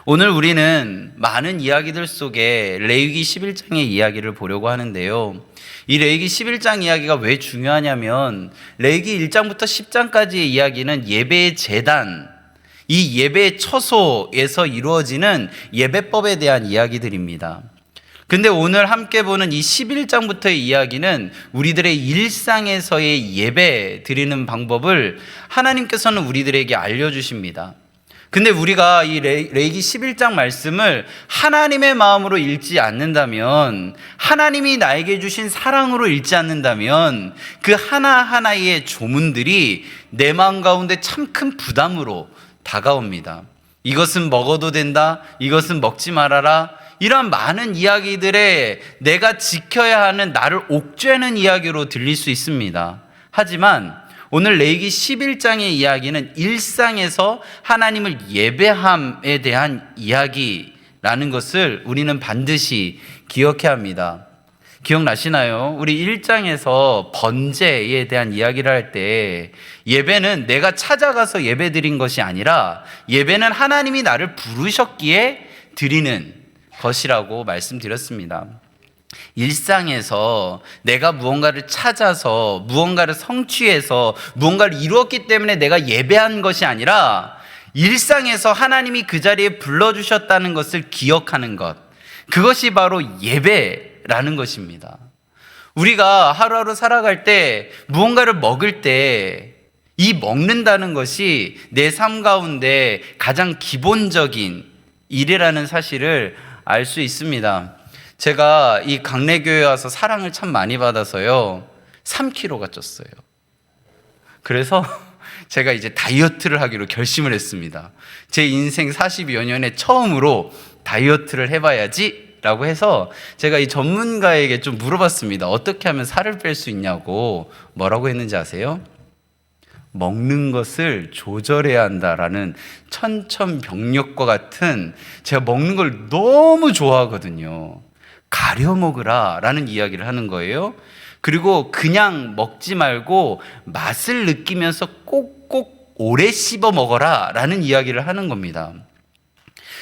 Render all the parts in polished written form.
오늘 우리는 많은 이야기들 속에 레위기 11장의 이야기를 보려고 하는데요. 이 레위기 11장 이야기가 왜 중요하냐면 레위기 1장부터 10장까지의 이야기는 예배의 제단, 이 예배의 처소에서 이루어지는 예배법에 대한 이야기들입니다. 근데 오늘 함께 보는 이 11장부터의 이야기는 우리들의 일상에서의 예배 드리는 방법을 하나님께서는 우리들에게 알려주십니다. 근데 우리가 이 레위기 11장 말씀을 하나님의 마음으로 읽지 않는다면, 하나님이 나에게 주신 사랑으로 읽지 않는다면 그 하나하나의 조문들이 내 마음 가운데 참 큰 부담으로 다가옵니다. 이것은 먹어도 된다, 이것은 먹지 말아라, 이런 많은 이야기들에 내가 지켜야 하는, 나를 옥죄는 이야기로 들릴 수 있습니다. 하지만 오늘 레위기 11장의 이야기는 일상에서 하나님을 예배함에 대한 이야기라는 것을 우리는 반드시 기억해야 합니다. 기억나시나요? 우리 1장에서 번제에 대한 이야기를 할 때 예배는 내가 찾아가서 예배 드린 것이 아니라 예배는 하나님이 나를 부르셨기에 드리는 것이라고 말씀드렸습니다. 일상에서 내가 무언가를 찾아서, 무언가를 성취해서, 무언가를 이루었기 때문에 내가 예배한 것이 아니라 일상에서 하나님이 그 자리에 불러주셨다는 것을 기억하는 것, 그것이 바로 예배라는 것입니다. 우리가 하루하루 살아갈 때, 무언가를 먹을 때 이 먹는다는 것이 내 삶 가운데 가장 기본적인 일이라는 사실을 알 수 있습니다. 제가 이 강내교회에 와서 사랑을 참 많이 받아서요, 3kg가 쪘어요. 그래서 제가 이제 다이어트를 하기로 결심을 했습니다. 제 인생 40여 년에 처음으로 다이어트를 해봐야지 라고 해서 제가 이 전문가에게 좀 물어봤습니다. 어떻게 하면 살을 뺄 수 있냐고. 뭐라고 했는지 아세요? 먹는 것을 조절해야 한다라는 천천병력과 같은, 제가 먹는 걸 너무 좋아하거든요. 가려 먹으라 라는 이야기를 하는 거예요. 그리고 그냥 먹지 말고 맛을 느끼면서 꼭꼭 오래 씹어 먹어라 라는 이야기를 하는 겁니다.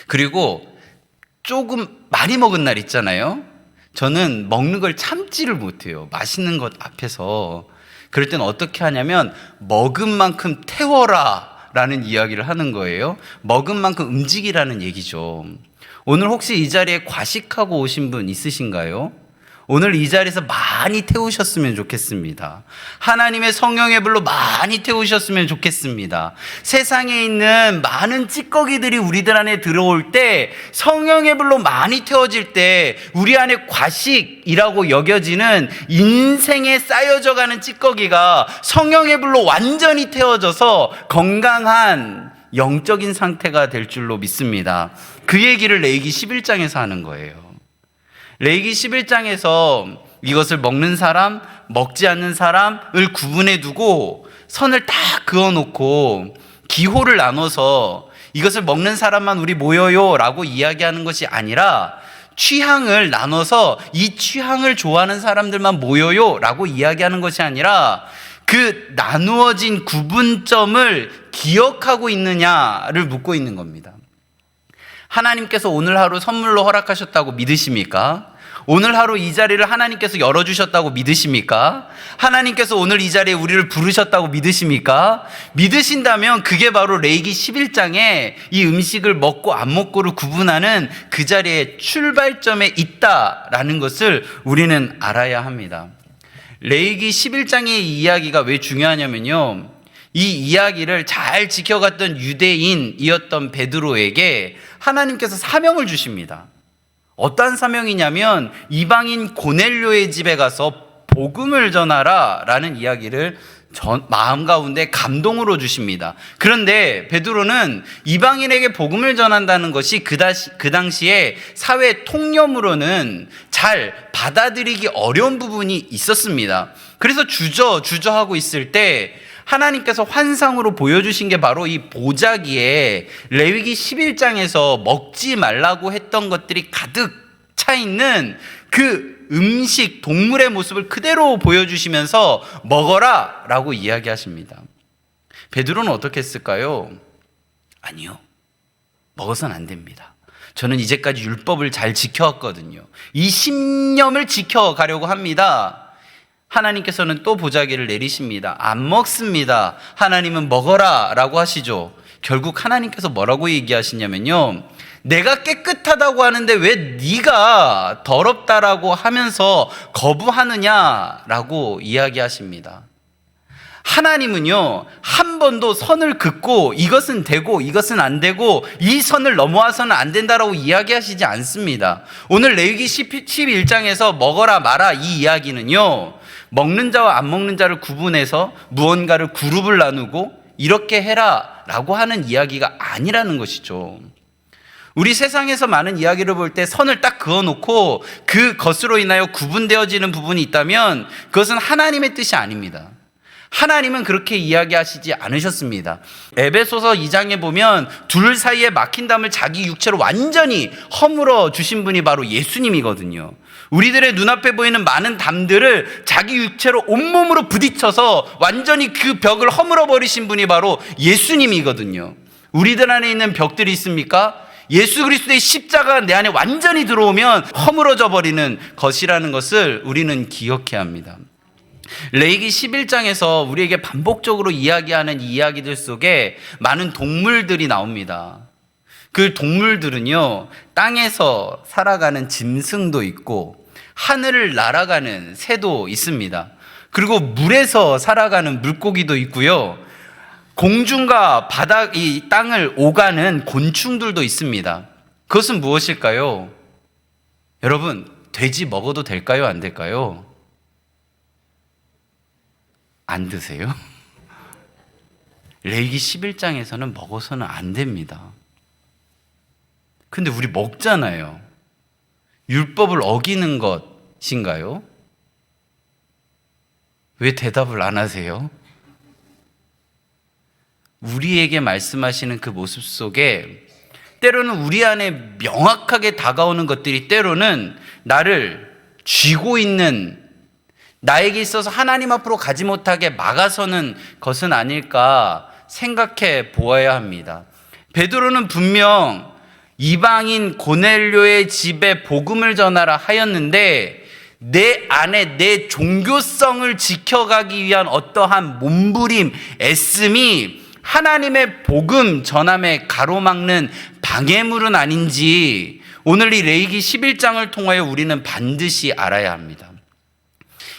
그리고 조금 많이 먹은 날 있잖아요. 저는 먹는 걸 참지를 못해요. 맛있는 것 앞에서. 그럴 땐 어떻게 하냐면 먹은 만큼 태워라 라는 이야기를 하는 거예요. 먹은 만큼 움직이라는 얘기죠. 오늘 혹시 이 자리에 과식하고 오신 분 있으신가요? 오늘 이 자리에서 많이 태우셨으면 좋겠습니다. 하나님의 성령의 불로 많이 태우셨으면 좋겠습니다. 세상에 있는 많은 찌꺼기들이 우리들 안에 들어올 때, 성령의 불로 많이 태워질 때 우리 안에 과식이라고 여겨지는 인생에 쌓여져 가는 찌꺼기가 성령의 불로 완전히 태워져서 건강한 영적인 상태가 될 줄로 믿습니다. 그 얘기를 레위기 11장에서 하는 거예요. 레위기 11장에서 이것을 먹는 사람, 먹지 않는 사람을 구분해 두고 선을 딱 그어놓고 기호를 나눠서 이것을 먹는 사람만 우리 모여요 라고 이야기하는 것이 아니라 취향을 나눠서 이 취향을 좋아하는 사람들만 모여요 라고 이야기하는 것이 아니라 그 나누어진 구분점을 기억하고 있느냐를 묻고 있는 겁니다. 하나님께서 오늘 하루 선물로 허락하셨다고 믿으십니까? 오늘 하루 이 자리를 하나님께서 열어주셨다고 믿으십니까? 하나님께서 오늘 이 자리에 우리를 부르셨다고 믿으십니까? 믿으신다면 그게 바로 레위기 11장에 이 음식을 먹고 안 먹고를 구분하는 그 자리에 출발점에 있다라는 것을 우리는 알아야 합니다. 레위기 11장의 이야기가 왜 중요하냐면요, 이 이야기를 잘 지켜갔던 유대인이었던 베드로에게 하나님께서 사명을 주십니다. 어떤 사명이냐면 이방인 고넬료의 집에 가서 복음을 전하라 라는 이야기를 마음 가운데 감동으로 주십니다. 그런데 베드로는 이방인에게 복음을 전한다는 것이 그 당시에 사회 통념으로는 잘 받아들이기 어려운 부분이 있었습니다. 그래서 주저하고 있을 때 하나님께서 환상으로 보여주신 게 바로 이 보자기에 레위기 11장에서 먹지 말라고 했던 것들이 가득 차 있는 그 음식, 동물의 모습을 그대로 보여주시면서 먹어라 라고 이야기하십니다. 베드로는 어떻게 했을까요? 아니요, 먹어서는 안 됩니다. 저는 이제까지 율법을 잘 지켜왔거든요. 이 신념을 지켜가려고 합니다. 하나님께서는 또 보자기를 내리십니다. 안 먹습니다. 하나님은 먹어라 라고 하시죠. 결국 하나님께서 뭐라고 얘기하시냐면요, 내가 깨끗하다고 하는데 왜 네가 더럽다라고 하면서 거부하느냐라고 이야기하십니다. 하나님은요, 한 번도 선을 긋고 이것은 되고 이것은 안 되고 이 선을 넘어와서는 안 된다라고 이야기하시지 않습니다. 오늘 레위기 11장에서 먹어라 마라 이 이야기는요, 먹는 자와 안 먹는 자를 구분해서 무언가를 그룹을 나누고 이렇게 해라 라고 하는 이야기가 아니라는 것이죠. 우리 세상에서 많은 이야기를 볼 때 선을 딱 그어놓고 그것으로 인하여 구분되어지는 부분이 있다면 그것은 하나님의 뜻이 아닙니다. 하나님은 그렇게 이야기하시지 않으셨습니다. 에베소서 2장에 보면 둘 사이에 막힌 담을 자기 육체로 완전히 허물어 주신 분이 바로 예수님이거든요. 우리들의 눈앞에 보이는 많은 담들을 자기 육체로 온몸으로 부딪혀서 완전히 그 벽을 허물어 버리신 분이 바로 예수님이거든요. 우리들 안에 있는 벽들이 있습니까? 예수 그리스도의 십자가가 내 안에 완전히 들어오면 허물어져 버리는 것이라는 것을 우리는 기억해야 합니다. 레위기 11장에서 우리에게 반복적으로 이야기하는 이야기들 속에 많은 동물들이 나옵니다. 그 동물들은요, 땅에서 살아가는 짐승도 있고 하늘을 날아가는 새도 있습니다. 그리고 물에서 살아가는 물고기도 있고요, 공중과 바닥, 이 땅을 오가는 곤충들도 있습니다. 그것은 무엇일까요? 여러분, 돼지 먹어도 될까요? 안 될까요? 안 드세요? 레위기 11장에서는 먹어서는 안 됩니다. 근데 우리 먹잖아요. 율법을 어기는 것인가요? 왜 대답을 안 하세요? 우리에게 말씀하시는 그 모습 속에 때로는 우리 안에 명확하게 다가오는 것들이 때로는 나를 쥐고 있는, 나에게 있어서 하나님 앞으로 가지 못하게 막아서는 것은 아닐까 생각해 보아야 합니다. 베드로는 분명 이방인 고넬료의 집에 복음을 전하라 하였는데 내 안에 내 종교성을 지켜가기 위한 어떠한 몸부림, 애씀이 하나님의 복음 전함에 가로막는 방해물은 아닌지 오늘 이 레위기 11장을 통하여 우리는 반드시 알아야 합니다.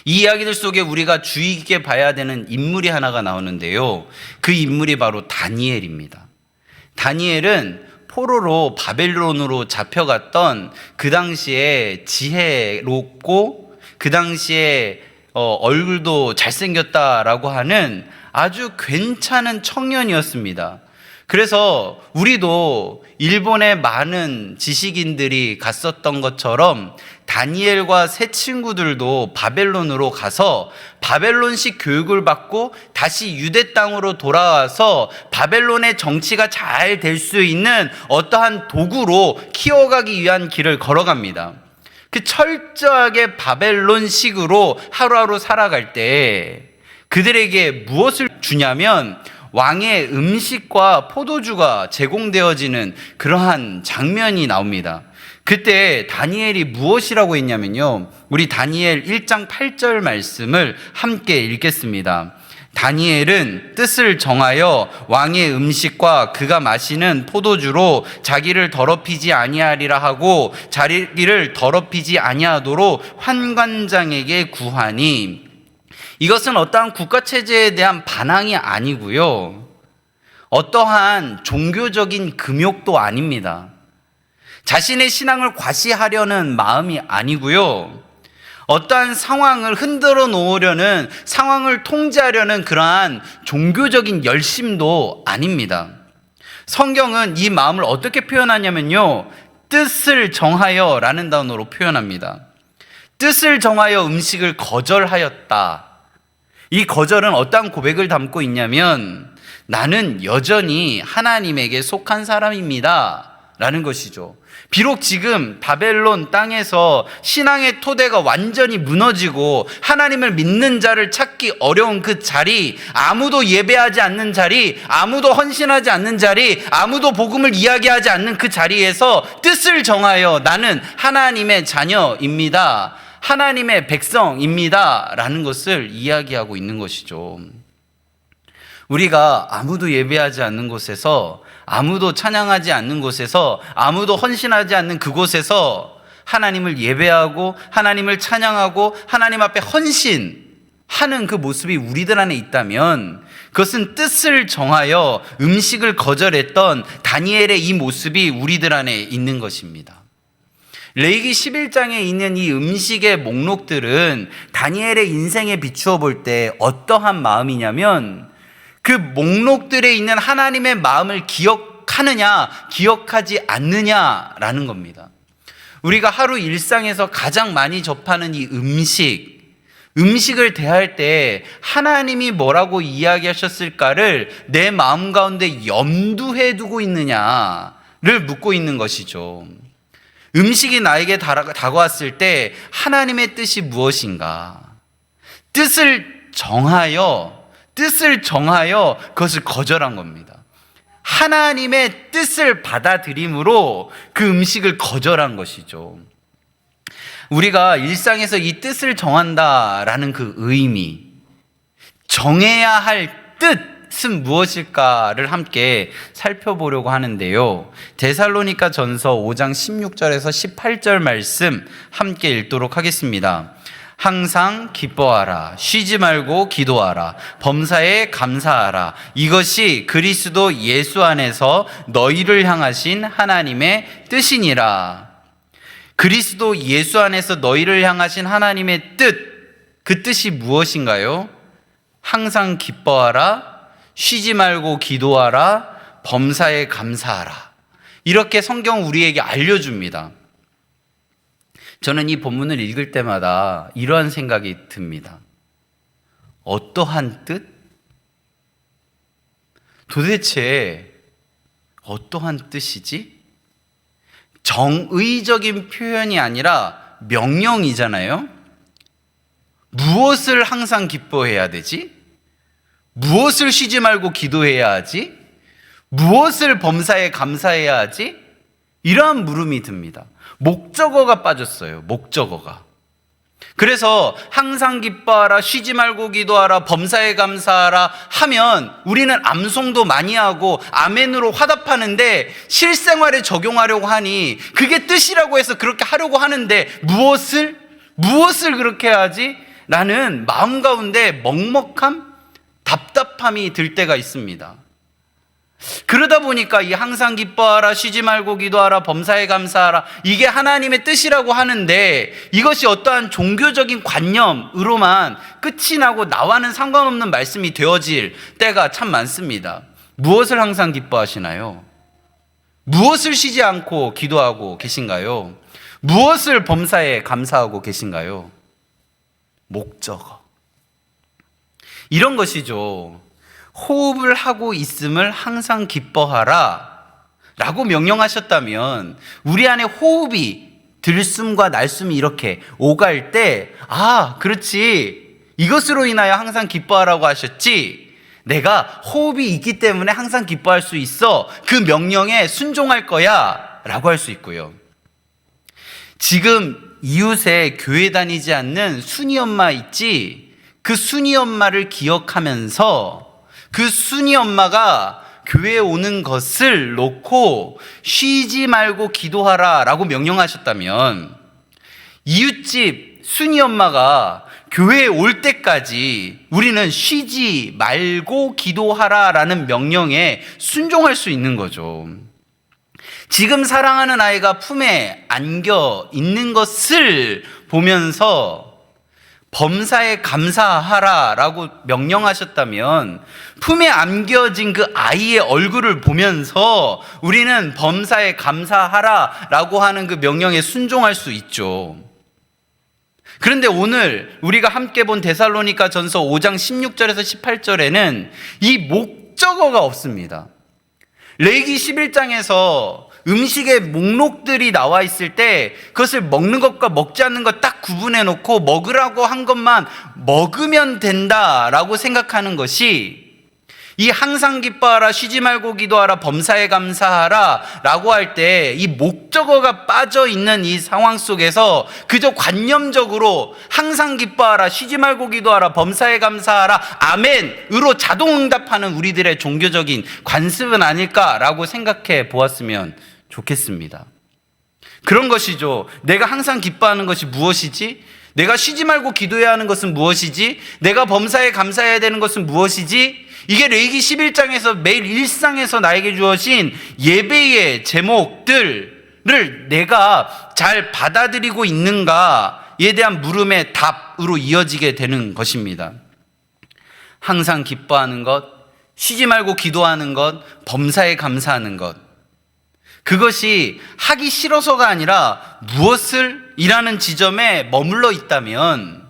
이 이야기들 속에 우리가 주의 깊게 봐야 되는 인물이 하나가 나오는데요, 그 인물이 바로 다니엘입니다. 다니엘은 포로로 바벨론으로 잡혀갔던 그 당시에 지혜롭고 그 당시에 얼굴도 잘생겼다라고 하는 아주 괜찮은 청년이었습니다. 그래서 우리도 일본의 많은 지식인들이 갔었던 것처럼 다니엘과 세 친구들도 바벨론으로 가서 바벨론식 교육을 받고 다시 유대 땅으로 돌아와서 바벨론의 정치가 잘 될 수 있는 어떠한 도구로 키워가기 위한 길을 걸어갑니다. 그 철저하게 바벨론식으로 하루하루 살아갈 때 그들에게 무엇을 주냐면 왕의 음식과 포도주가 제공되어지는 그러한 장면이 나옵니다. 그때 다니엘이 무엇이라고 했냐면요, 우리 다니엘 1장 8절 말씀을 함께 읽겠습니다. 다니엘은 뜻을 정하여 왕의 음식과 그가 마시는 포도주로 자기를 더럽히지 아니하리라 하고 자기를 더럽히지 아니하도록 환관장에게 구하니, 이것은 어떠한 국가체제에 대한 반항이 아니고요, 어떠한 종교적인 금욕도 아닙니다. 자신의 신앙을 과시하려는 마음이 아니고요, 어떠한 상황을 흔들어 놓으려는, 상황을 통제하려는 그러한 종교적인 열심도 아닙니다. 성경은 이 마음을 어떻게 표현하냐면요, 뜻을 정하여 라는 단어로 표현합니다. 뜻을 정하여 음식을 거절하였다. 이 거절은 어떠한 고백을 담고 있냐면, 나는 여전히 하나님에게 속한 사람입니다 라는 것이죠. 비록 지금 바벨론 땅에서 신앙의 토대가 완전히 무너지고 하나님을 믿는 자를 찾기 어려운 그 자리, 아무도 예배하지 않는 자리, 아무도 헌신하지 않는 자리, 아무도 복음을 이야기하지 않는 그 자리에서 뜻을 정하여 나는 하나님의 자녀입니다, 하나님의 백성입니다 라는 것을 이야기하고 있는 것이죠. 우리가 아무도 예배하지 않는 곳에서, 아무도 찬양하지 않는 곳에서, 아무도 헌신하지 않는 그곳에서 하나님을 예배하고 하나님을 찬양하고 하나님 앞에 헌신하는 그 모습이 우리들 안에 있다면, 그것은 뜻을 정하여 음식을 거절했던 다니엘의 이 모습이 우리들 안에 있는 것입니다. 레위기 11장에 있는 이 음식의 목록들은 다니엘의 인생에 비추어 볼 때 어떠한 마음이냐면, 그 목록들에 있는 하나님의 마음을 기억하느냐 기억하지 않느냐라는 겁니다. 우리가 하루 일상에서 가장 많이 접하는 이 음식을 대할 때 하나님이 뭐라고 이야기하셨을까를 내 마음 가운데 염두해 두고 있느냐를 묻고 있는 것이죠. 음식이 나에게 다가왔을 때 하나님의 뜻이 무엇인가? 뜻을 정하여 그것을 거절한 겁니다. 하나님의 뜻을 받아들임으로 그 음식을 거절한 것이죠. 우리가 일상에서 이 뜻을 정한다라는 그 의미, 정해야 할 뜻은 무엇일까를 함께 살펴보려고 하는데요. 데살로니가 전서 5장 16절에서 18절 말씀 함께 읽도록 하겠습니다. 항상 기뻐하라, 쉬지 말고 기도하라, 범사에 감사하라. 이것이 그리스도 예수 안에서 너희를 향하신 하나님의 뜻이니라. 그리스도 예수 안에서 너희를 향하신 하나님의 뜻, 그 뜻이 무엇인가요? 항상 기뻐하라, 쉬지 말고 기도하라, 범사에 감사하라. 이렇게 성경 우리에게 알려줍니다. 저는 이 본문을 읽을 때마다 이러한 생각이 듭니다. 어떠한 뜻? 도대체 어떠한 뜻이지? 정의적인 표현이 아니라 명령이잖아요. 무엇을 항상 기뻐해야 되지? 무엇을 쉬지 말고 기도해야 하지? 무엇을 범사에 감사해야 하지? 이러한 물음이 듭니다. 목적어가 빠졌어요. 목적어가. 그래서 항상 기뻐하라, 쉬지 말고 기도하라, 범사에 감사하라 하면 우리는 암송도 많이 하고 아멘으로 화답하는데, 실생활에 적용하려고 하니 그게 뜻이라고 해서 그렇게 하려고 하는데 무엇을 그렇게 하지? 라는 마음 가운데 먹먹함, 답답함이 들 때가 있습니다. 그러다 보니까 이 항상 기뻐하라, 쉬지 말고 기도하라, 범사에 감사하라, 이게 하나님의 뜻이라고 하는데 이것이 어떠한 종교적인 관념으로만 끝이 나고 나와는 상관없는 말씀이 되어질 때가 참 많습니다. 무엇을 항상 기뻐하시나요? 무엇을 쉬지 않고 기도하고 계신가요? 무엇을 범사에 감사하고 계신가요? 목적어. 이런 것이죠. 호흡을 하고 있음을 항상 기뻐하라 라고 명령하셨다면, 우리 안에 호흡이 들숨과 날숨이 이렇게 오갈 때, 아, 그렇지, 이것으로 인하여 항상 기뻐하라고 하셨지, 내가 호흡이 있기 때문에 항상 기뻐할 수 있어, 그 명령에 순종할 거야 라고 할 수 있고요. 지금 이웃에 교회 다니지 않는 순이 엄마 있지, 그 순이 엄마를 기억하면서 그 순이 엄마가 교회에 오는 것을 놓고 쉬지 말고 기도하라 라고 명령하셨다면, 이웃집 순이 엄마가 교회에 올 때까지 우리는 쉬지 말고 기도하라 라는 명령에 순종할 수 있는 거죠. 지금 사랑하는 아이가 품에 안겨 있는 것을 보면서 범사에 감사하라 라고 명령하셨다면, 품에 안겨진 그 아이의 얼굴을 보면서 우리는 범사에 감사하라 라고 하는 그 명령에 순종할 수 있죠. 그런데 오늘 우리가 함께 본 데살로니가 전서 5장 16절에서 18절에는 이 목적어가 없습니다. 레위기 11장에서 음식의 목록들이 나와 있을 때 그것을 먹는 것과 먹지 않는 것 딱 구분해 놓고 먹으라고 한 것만 먹으면 된다라고 생각하는 것이, 이 항상 기뻐하라, 쉬지 말고 기도하라, 범사에 감사하라 라고 할 때 이 목적어가 빠져 있는 이 상황 속에서 그저 관념적으로 항상 기뻐하라, 쉬지 말고 기도하라, 범사에 감사하라, 아멘으로 자동응답하는 우리들의 종교적인 관습은 아닐까라고 생각해 보았으면 좋겠습니다. 그런 것이죠. 내가 항상 기뻐하는 것이 무엇이지? 내가 쉬지 말고 기도해야 하는 것은 무엇이지? 내가 범사에 감사해야 되는 것은 무엇이지? 이게 레위기 11장에서 매일 일상에서 나에게 주어진 예배의 제목들을 내가 잘 받아들이고 있는가에 대한 물음의 답으로 이어지게 되는 것입니다. 항상 기뻐하는 것, 쉬지 말고 기도하는 것, 범사에 감사하는 것, 그것이 하기 싫어서가 아니라 무엇을 이라는 지점에 머물러 있다면,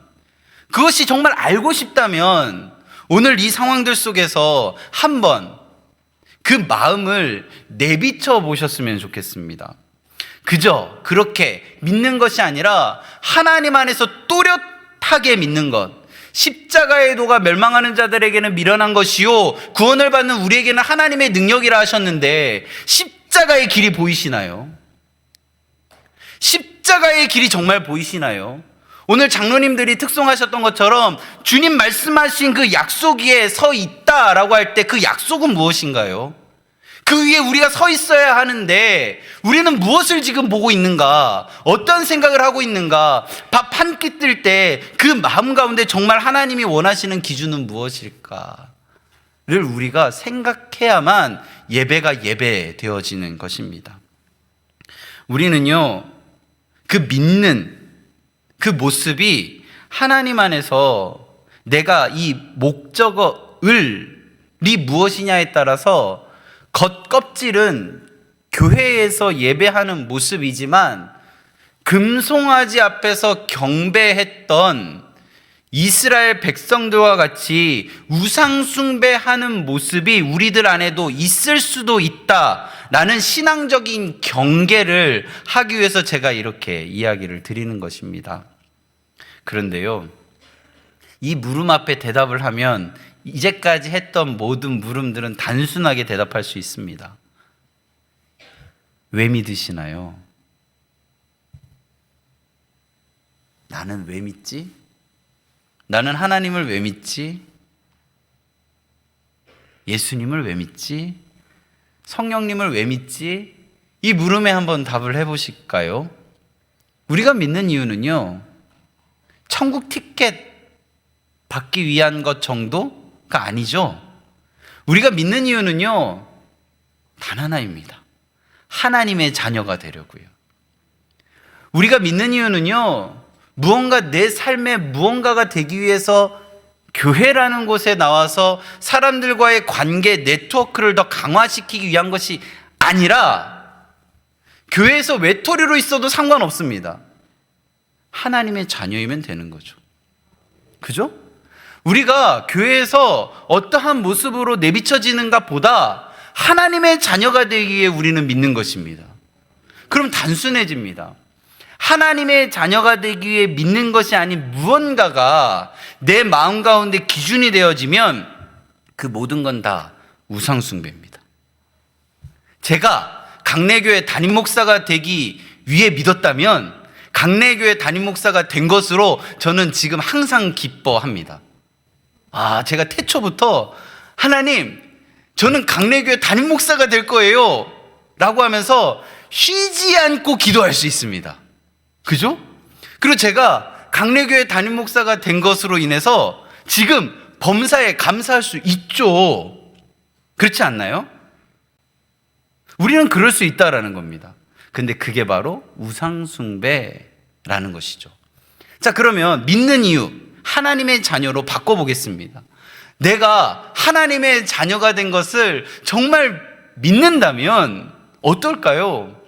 그것이 정말 알고 싶다면 오늘 이 상황들 속에서 한번 그 마음을 내비쳐 보셨으면 좋겠습니다. 그저 그렇게 믿는 것이 아니라 하나님 안에서 또렷하게 믿는 것. 십자가의 도가 멸망하는 자들에게는 미련한 것이요 구원을 받는 우리에게는 하나님의 능력이라 하셨는데, 십자가의 길이 보이시나요? 십자가의 길이 정말 보이시나요? 오늘 장로님들이 특송하셨던 것처럼 주님 말씀하신 그 약속 위에 서 있다라고 할 때 그 약속은 무엇인가요? 그 위에 우리가 서 있어야 하는데 우리는 무엇을 지금 보고 있는가? 어떤 생각을 하고 있는가? 밥 한 끼 뜰 때 그 마음 가운데 정말 하나님이 원하시는 기준은 무엇일까를 우리가 생각해야만 예배가 예배되어지는 것입니다. 우리는요, 그 믿는 그 모습이 하나님 안에서 내가 이 목적어을이 무엇이냐에 따라서 겉껍질은 교회에서 예배하는 모습이지만 금송아지 앞에서 경배했던 이스라엘 백성들과 같이 우상숭배하는 모습이 우리들 안에도 있을 수도 있다라는 신앙적인 경계를 하기 위해서 제가 이렇게 이야기를 드리는 것입니다. 그런데요, 이 물음 앞에 대답을 하면 이제까지 했던 모든 물음들은 단순하게 대답할 수 있습니다. 왜 믿으시나요? 나는 왜 믿지? 나는 하나님을 왜 믿지? 예수님을 왜 믿지? 성령님을 왜 믿지? 이 물음에 한번 답을 해보실까요? 우리가 믿는 이유는요, 천국 티켓 받기 위한 것 정도가 아니죠. 우리가 믿는 이유는요, 단 하나입니다. 하나님의 자녀가 되려고요. 우리가 믿는 이유는요, 무언가 내 삶에 무언가가 되기 위해서 교회라는 곳에 나와서 사람들과의 관계, 네트워크를 더 강화시키기 위한 것이 아니라, 교회에서 외톨이로 있어도 상관없습니다. 하나님의 자녀이면 되는 거죠. 그죠? 우리가 교회에서 어떠한 모습으로 내비쳐지는가 보다 하나님의 자녀가 되기 위해 우리는 믿는 것입니다. 그럼 단순해집니다. 하나님의 자녀가 되기 위해 믿는 것이 아닌 무언가가 내 마음 가운데 기준이 되어지면 그 모든 건 다 우상숭배입니다. 제가 강내교회 담임 목사가 되기 위해 믿었다면 강내교회 담임 목사가 된 것으로 저는 지금 항상 기뻐합니다. 제가 태초부터 하나님, 저는 강내교회 담임 목사가 될 거예요 라고 하면서 쉬지 않고 기도할 수 있습니다. 그죠? 그리고 제가 강내교회 담임 목사가 된 것으로 인해서 지금 범사에 감사할 수 있죠. 그렇지 않나요? 우리는 그럴 수 있다라는 겁니다. 근데 그게 바로 우상숭배라는 것이죠. 자, 그러면 믿는 이유, 하나님의 자녀로 바꿔보겠습니다. 내가 하나님의 자녀가 된 것을 정말 믿는다면 어떨까요?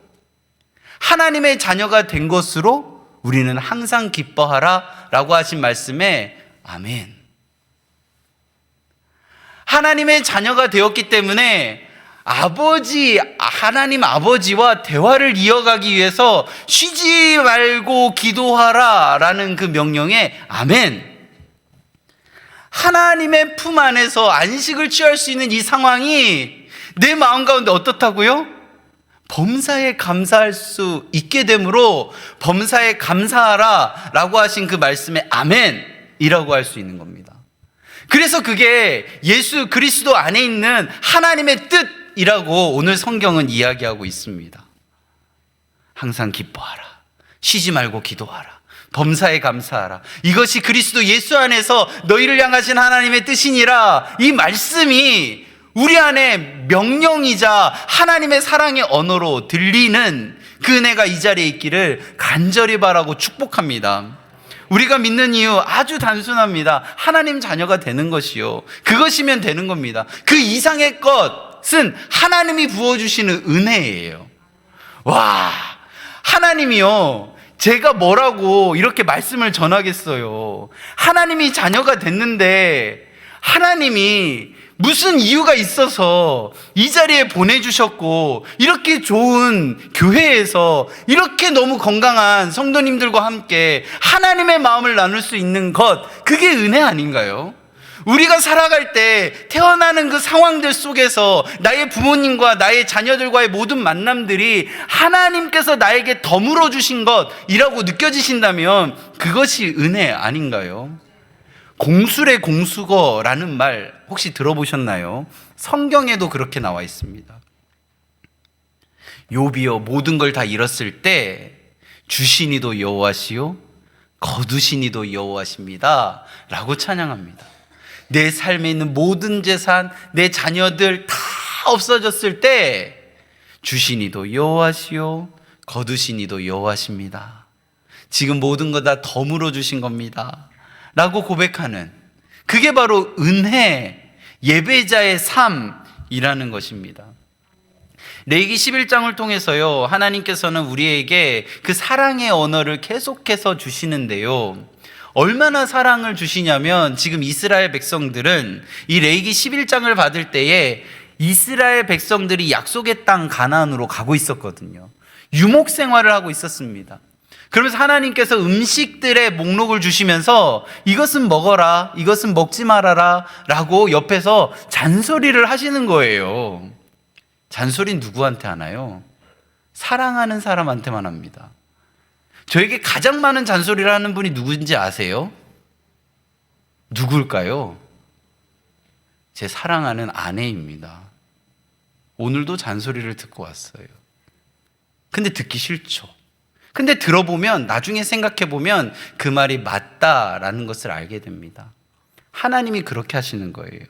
하나님의 자녀가 된 것으로 우리는 항상 기뻐하라 라고 하신 말씀에 아멘. 하나님의 자녀가 되었기 때문에 하나님 아버지와 대화를 이어가기 위해서 쉬지 말고 기도하라 라는 그 명령에 아멘. 하나님의 품 안에서 안식을 취할 수 있는 이 상황이 내 마음 가운데 어떻다고요? 범사에 감사할 수 있게 되므로 범사에 감사하라 라고 하신 그 말씀에 아멘이라고 할 수 있는 겁니다. 그래서 그게 예수 그리스도 안에 있는 하나님의 뜻이라고 오늘 성경은 이야기하고 있습니다. 항상 기뻐하라. 쉬지 말고 기도하라. 범사에 감사하라. 이것이 그리스도 예수 안에서 너희를 향하신 하나님의 뜻이니라. 이 말씀이 우리 안에 명령이자 하나님의 사랑의 언어로 들리는 그 은혜가 이 자리에 있기를 간절히 바라고 축복합니다. 우리가 믿는 이유 아주 단순합니다. 하나님 자녀가 되는 것이요, 그것이면 되는 겁니다. 그 이상의 것은 하나님이 부어주시는 은혜예요. 와, 하나님이요, 제가 뭐라고 이렇게 말씀을 전하겠어요. 하나님이 자녀가 됐는데 하나님이 무슨 이유가 있어서 이 자리에 보내주셨고, 이렇게 좋은 교회에서 이렇게 너무 건강한 성도님들과 함께 하나님의 마음을 나눌 수 있는 것, 그게 은혜 아닌가요? 우리가 살아갈 때 태어나는 그 상황들 속에서 나의 부모님과 나의 자녀들과의 모든 만남들이 하나님께서 나에게 덤으로 주신 것이라고 느껴지신다면 그것이 은혜 아닌가요? 공술의 공수거라는 말 혹시 들어보셨나요? 성경에도 그렇게 나와 있습니다. 욥이여, 모든 걸 다 잃었을 때 주시니도 여호와시요 거두시니도 여호와십니다 라고 찬양합니다. 내 삶에 있는 모든 재산, 내 자녀들 다 없어졌을 때 주시니도 여호와시요 거두시니도 여호와십니다. 지금 모든 거 다 덤으로 주신 겁니다 라고 고백하는, 그게 바로 은혜, 예배자의 삶이라는 것입니다. 레위기 11장을 통해서요, 하나님께서는 우리에게 그 사랑의 언어를 계속해서 주시는데요, 얼마나 사랑을 주시냐면, 지금 이스라엘 백성들은 이 레위기 11장을 받을 때에 이스라엘 백성들이 약속의 땅 가나안으로 가고 있었거든요. 유목 생활을 하고 있었습니다. 그러면서 하나님께서 음식들의 목록을 주시면서 이것은 먹어라, 이것은 먹지 말아라 라고 옆에서 잔소리를 하시는 거예요. 잔소리는 누구한테 하나요? 사랑하는 사람한테만 합니다. 저에게 가장 많은 잔소리를 하는 분이 누군지 아세요? 누굴까요? 제 사랑하는 아내입니다. 오늘도 잔소리를 듣고 왔어요. 근데 듣기 싫죠. 근데 들어보면, 나중에 생각해보면 그 말이 맞다라는 것을 알게 됩니다. 하나님이 그렇게 하시는 거예요.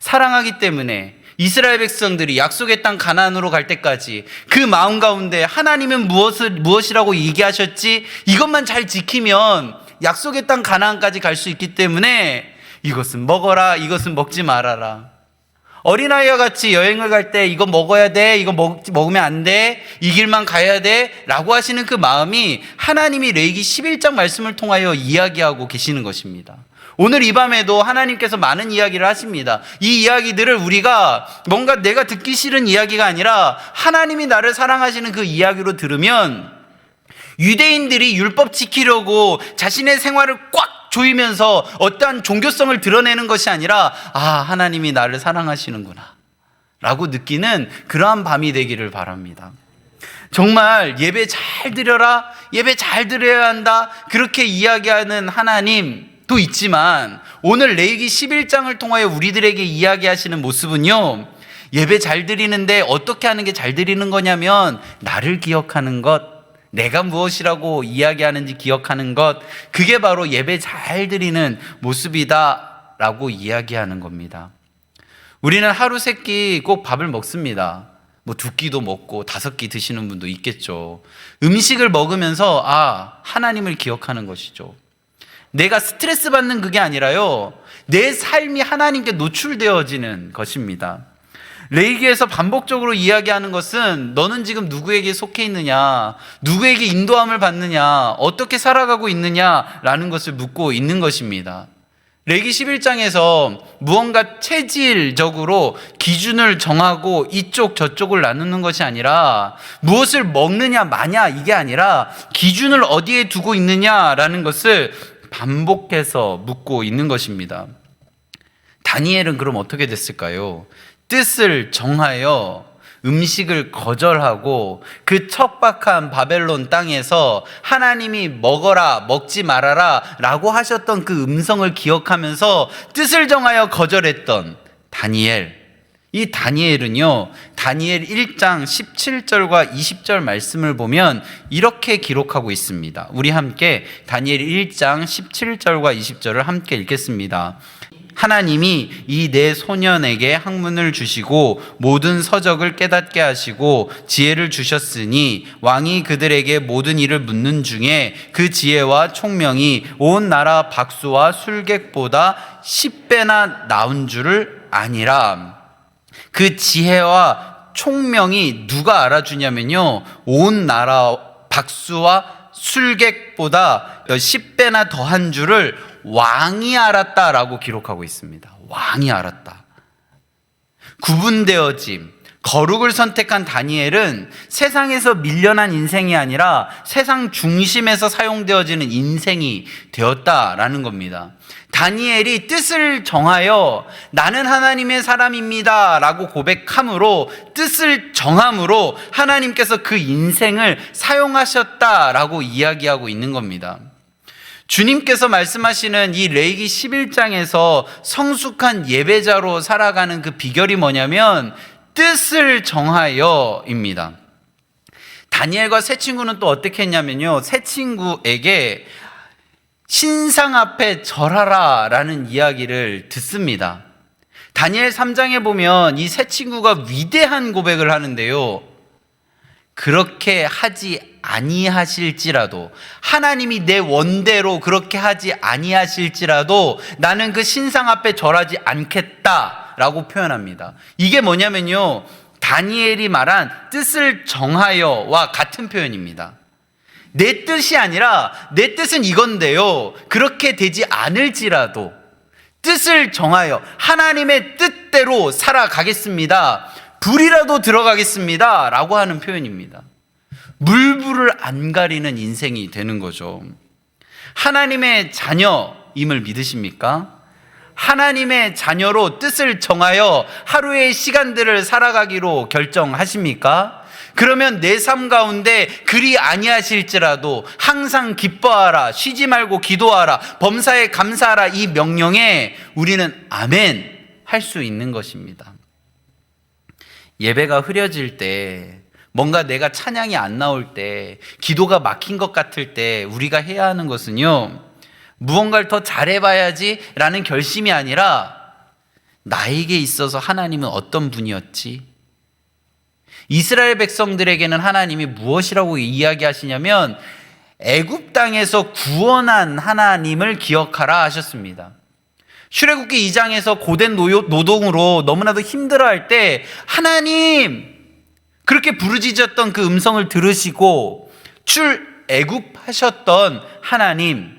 사랑하기 때문에 이스라엘 백성들이 약속의 땅 가나안으로 갈 때까지 그 마음 가운데 하나님은 무엇이라고 얘기하셨지? 이것만 잘 지키면 약속의 땅 가나안까지 갈 수 있기 때문에 이것은 먹어라, 이것은 먹지 말아라. 어린아이와 같이 여행을 갈 때 이거 먹어야 돼, 이거 먹으면 안 돼, 이 길만 가야 돼 라고 하시는 그 마음이 하나님이 레위기 11장 말씀을 통하여 이야기하고 계시는 것입니다. 오늘 이 밤에도 하나님께서 많은 이야기를 하십니다. 이 이야기들을 우리가 뭔가 내가 듣기 싫은 이야기가 아니라 하나님이 나를 사랑하시는 그 이야기로 들으면, 유대인들이 율법 지키려고 자신의 생활을 꽉 조이면서 어떠한 종교성을 드러내는 것이 아니라, 아, 하나님이 나를 사랑하시는구나 라고 느끼는 그러한 밤이 되기를 바랍니다. 정말 예배 잘 드려라, 예배 잘 드려야 한다, 그렇게 이야기하는 하나님도 있지만, 오늘 레위기 11장을 통하여 우리들에게 이야기하시는 모습은요, 예배 잘 드리는데 어떻게 하는 게 잘 드리는 거냐면, 나를 기억하는 것, 내가 무엇이라고 이야기하는지 기억하는 것, 그게 바로 예배 잘 드리는 모습이다 라고 이야기하는 겁니다. 우리는 하루 3끼 꼭 밥을 먹습니다. 뭐 2끼도 먹고 5끼 드시는 분도 있겠죠. 음식을 먹으면서 하나님을 기억하는 것이죠. 내가 스트레스 받는 그게 아니라요, 내 삶이 하나님께 노출되어지는 것입니다. 레위기에서 반복적으로 이야기하는 것은 너는 지금 누구에게 속해 있느냐, 누구에게 인도함을 받느냐, 어떻게 살아가고 있느냐라는 것을 묻고 있는 것입니다. 레기 11장에서 무언가 체질적으로 기준을 정하고 이쪽 저쪽을 나누는 것이 아니라 무엇을 먹느냐 마냐 이게 아니라 기준을 어디에 두고 있느냐라는 것을 반복해서 묻고 있는 것입니다. 다니엘은 그럼 어떻게 됐을까요? 뜻을 정하여 음식을 거절하고 그 척박한 바벨론 땅에서 하나님이 먹어라 먹지 말아라 라고 하셨던 그 음성을 기억하면서 뜻을 정하여 거절했던 다니엘. 이 다니엘은요, 다니엘 1장 17절과 20절 말씀을 보면 이렇게 기록하고 있습니다. 우리 함께 다니엘 1장 17절과 20절을 함께 읽겠습니다. 하나님이 이 네 소년에게 학문을 주시고 모든 서적을 깨닫게 하시고 지혜를 주셨으니 왕이 그들에게 모든 일을 묻는 중에 그 지혜와 총명이 온 나라 박수와 술객보다 10배나 나은 줄을 아니라. 그 지혜와 총명이 누가 알아주냐면요, 온 나라 박수와 술객보다 10배나 더한 줄을 왕이 알았다라고 기록하고 있습니다. 왕이 알았다. 구분되어짐, 거룩을 선택한 다니엘은 세상에서 밀려난 인생이 아니라 세상 중심에서 사용되어지는 인생이 되었다라는 겁니다. 다니엘이 뜻을 정하여 나는 하나님의 사람입니다 라고 고백함으로, 뜻을 정함으로 하나님께서 그 인생을 사용하셨다라고 이야기하고 있는 겁니다. 주님께서 말씀하시는 이 레위기 11장에서 성숙한 예배자로 살아가는 그 비결이 뭐냐면 뜻을 정하여입니다. 다니엘과 새 친구는 또 어떻게 했냐면요, 새 친구에게 신상 앞에 절하라 라는 이야기를 듣습니다. 다니엘 3장에 보면 이 새 친구가 위대한 고백을 하는데요, 그렇게 하지 아니하실지라도, 하나님이 내 원대로 그렇게 하지 아니하실지라도 나는 그 신상 앞에 절하지 않겠다라고 표현합니다. 이게 뭐냐면요, 다니엘이 말한 뜻을 정하여와 같은 표현입니다. 내 뜻이 아니라 내 뜻은 이건데요, 그렇게 되지 않을지라도 뜻을 정하여 하나님의 뜻대로 살아가겠습니다, 불이라도 들어가겠습니다 라고 하는 표현입니다. 물불을 안 가리는 인생이 되는 거죠. 하나님의 자녀임을 믿으십니까? 하나님의 자녀로 뜻을 정하여 하루의 시간들을 살아가기로 결정하십니까? 그러면 내 삶 가운데 그리 아니하실지라도 항상 기뻐하라, 쉬지 말고 기도하라, 범사에 감사하라, 이 명령에 우리는 아멘 할 수 있는 것입니다. 예배가 흐려질 때, 뭔가 내가 찬양이 안 나올 때, 기도가 막힌 것 같을 때 우리가 해야 하는 것은요, 무언가를 더 잘해봐야지 라는 결심이 아니라 나에게 있어서 하나님은 어떤 분이었지? 이스라엘 백성들에게는 하나님이 무엇이라고 이야기하시냐면 애굽 땅에서 구원한 하나님을 기억하라 하셨습니다. 출애굽기 2장에서 고된 노동으로 너무나도 힘들어할 때 하나님 그렇게 부르짖었던 그 음성을 들으시고 출애굽하셨던 하나님,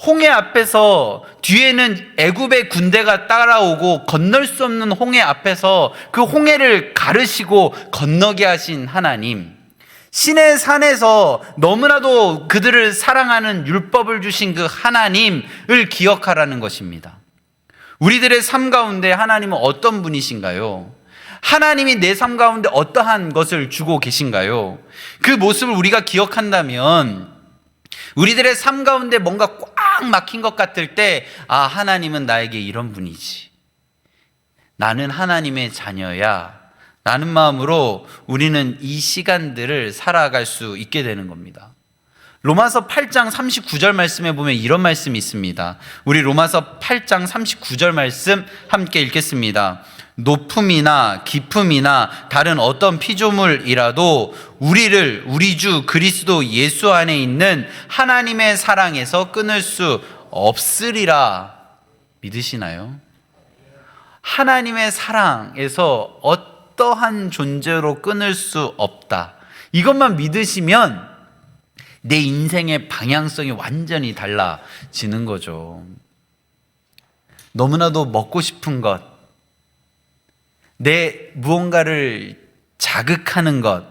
홍해 앞에서 뒤에는 애굽의 군대가 따라오고 건널 수 없는 홍해 앞에서 그 홍해를 가르시고 건너게 하신 하나님, 시내 산에서 너무나도 그들을 사랑하는 율법을 주신 그 하나님을 기억하라는 것입니다. 우리들의 삶 가운데 하나님은 어떤 분이신가요? 하나님이 내 삶 가운데 어떠한 것을 주고 계신가요? 그 모습을 우리가 기억한다면 우리들의 삶 가운데 뭔가 꽉 막힌 것 같을 때, 아, 하나님은 나에게 이런 분이지, 나는 하나님의 자녀야 라는 마음으로 우리는 이 시간들을 살아갈 수 있게 되는 겁니다. 로마서 8장 39절 말씀에 보면 이런 말씀이 있습니다. 우리 로마서 8장 39절 말씀 함께 읽겠습니다. 높음이나 깊음이나 다른 어떤 피조물이라도 우리를 우리 주 그리스도 예수 안에 있는 하나님의 사랑에서 끊을 수 없으리라. 믿으시나요? 하나님의 사랑에서 어떠한 존재로 끊을 수 없다. 이것만 믿으시면 내 인생의 방향성이 완전히 달라지는 거죠. 너무나도 먹고 싶은 것, 내 무언가를 자극하는 것,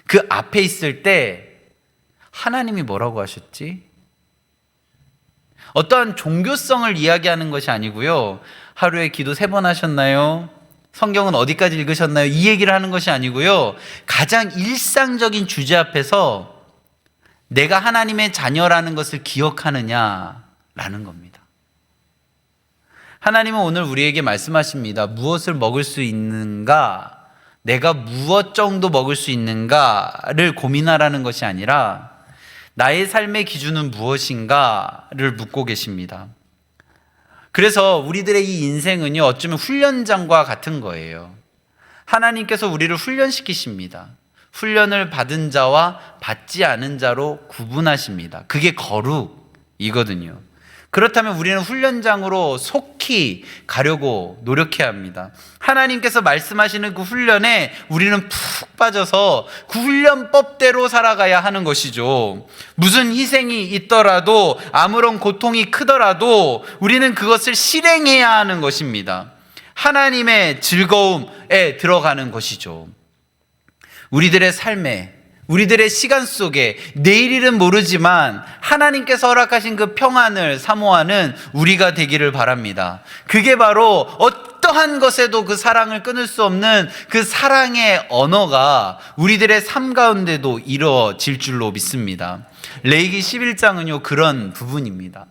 그 앞에 있을 때 하나님이 뭐라고 하셨지? 어떠한 종교성을 이야기하는 것이 아니고요. 하루에 기도 3번 하셨나요? 성경은 어디까지 읽으셨나요? 이 얘기를 하는 것이 아니고요. 가장 일상적인 주제 앞에서 내가 하나님의 자녀라는 것을 기억하느냐라는 겁니다. 하나님은 오늘 우리에게 말씀하십니다. 무엇을 먹을 수 있는가? 내가 무엇 정도 먹을 수 있는가를 고민하라는 것이 아니라 나의 삶의 기준은 무엇인가를 묻고 계십니다. 그래서 우리들의 이 인생은요, 어쩌면 훈련장과 같은 거예요. 하나님께서 우리를 훈련시키십니다. 훈련을 받은 자와 받지 않은 자로 구분하십니다. 그게 거룩이거든요. 그렇다면 우리는 훈련장으로 속히 가려고 노력해야 합니다. 하나님께서 말씀하시는 그 훈련에 우리는 푹 빠져서 그 훈련법대로 살아가야 하는 것이죠. 무슨 희생이 있더라도, 아무런 고통이 크더라도 우리는 그것을 실행해야 하는 것입니다. 하나님의 즐거움에 들어가는 것이죠. 우리들의 삶에, 우리들의 시간 속에 내일일은 모르지만 하나님께서 허락하신 그 평안을 사모하는 우리가 되기를 바랍니다. 그게 바로 어떠한 것에도 그 사랑을 끊을 수 없는 그 사랑의 언어가 우리들의 삶 가운데도 이루어질 줄로 믿습니다. 레위기 11장은요 그런 부분입니다.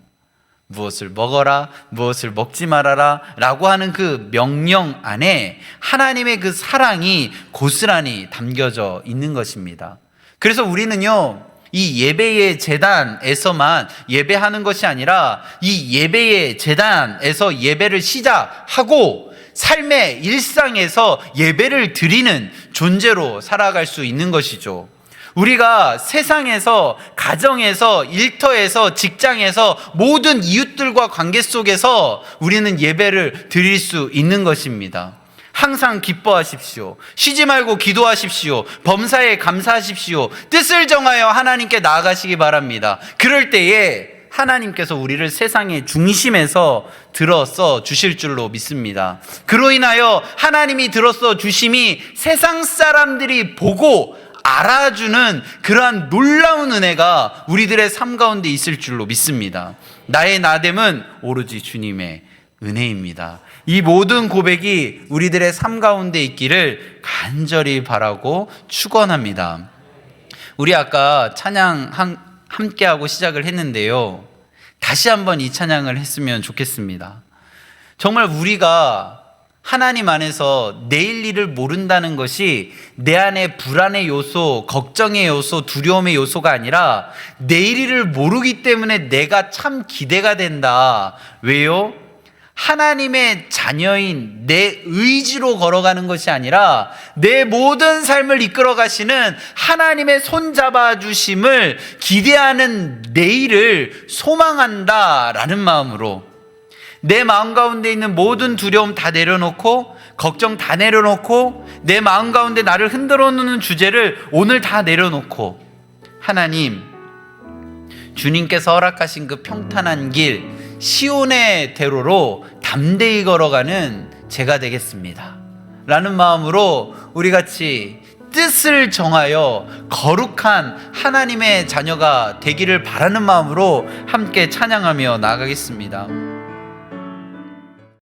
무엇을 먹어라, 무엇을 먹지 말아라 라고 하는 그 명령 안에 하나님의 그 사랑이 고스란히 담겨져 있는 것입니다. 그래서 우리는요, 이 예배의 제단에서만 예배하는 것이 아니라 이 예배의 제단에서 예배를 시작하고 삶의 일상에서 예배를 드리는 존재로 살아갈 수 있는 것이죠. 우리가 세상에서, 가정에서, 일터에서, 직장에서 모든 이웃들과 관계 속에서 우리는 예배를 드릴 수 있는 것입니다. 항상 기뻐하십시오. 쉬지 말고 기도하십시오. 범사에 감사하십시오. 뜻을 정하여 하나님께 나아가시기 바랍니다. 그럴 때에 하나님께서 우리를 세상의 중심에서 들어서 주실 줄로 믿습니다. 그로 인하여 하나님이 들어서 주심이 세상 사람들이 보고 알아주는 그러한 놀라운 은혜가 우리들의 삶 가운데 있을 줄로 믿습니다. 나의 나됨은 오로지 주님의 은혜입니다. 이 모든 고백이 우리들의 삶 가운데 있기를 간절히 바라고 축원합니다. 우리 아까 찬양 함께하고 시작을 했는데요, 다시 한번 이 찬양을 했으면 좋겠습니다. 정말 우리가 하나님 안에서 내일 일을 모른다는 것이 내 안에 불안의 요소, 걱정의 요소, 두려움의 요소가 아니라 내일 일을 모르기 때문에 내가 참 기대가 된다. 왜요? 하나님의 자녀인 내 의지로 걸어가는 것이 아니라 내 모든 삶을 이끌어 가시는 하나님의 손잡아 주심을 기대하는 내일을 소망한다라는 마음으로 내 마음 가운데 있는 모든 두려움 다 내려놓고, 걱정 다 내려놓고, 내 마음 가운데 나를 흔들어 놓는 주제를 오늘 다 내려놓고, 하나님, 주님께서 허락하신 그 평탄한 길, 시온의 대로로 담대히 걸어가는 제가 되겠습니다 라는 마음으로 우리 같이 뜻을 정하여 거룩한 하나님의 자녀가 되기를 바라는 마음으로 함께 찬양하며 나아가겠습니다.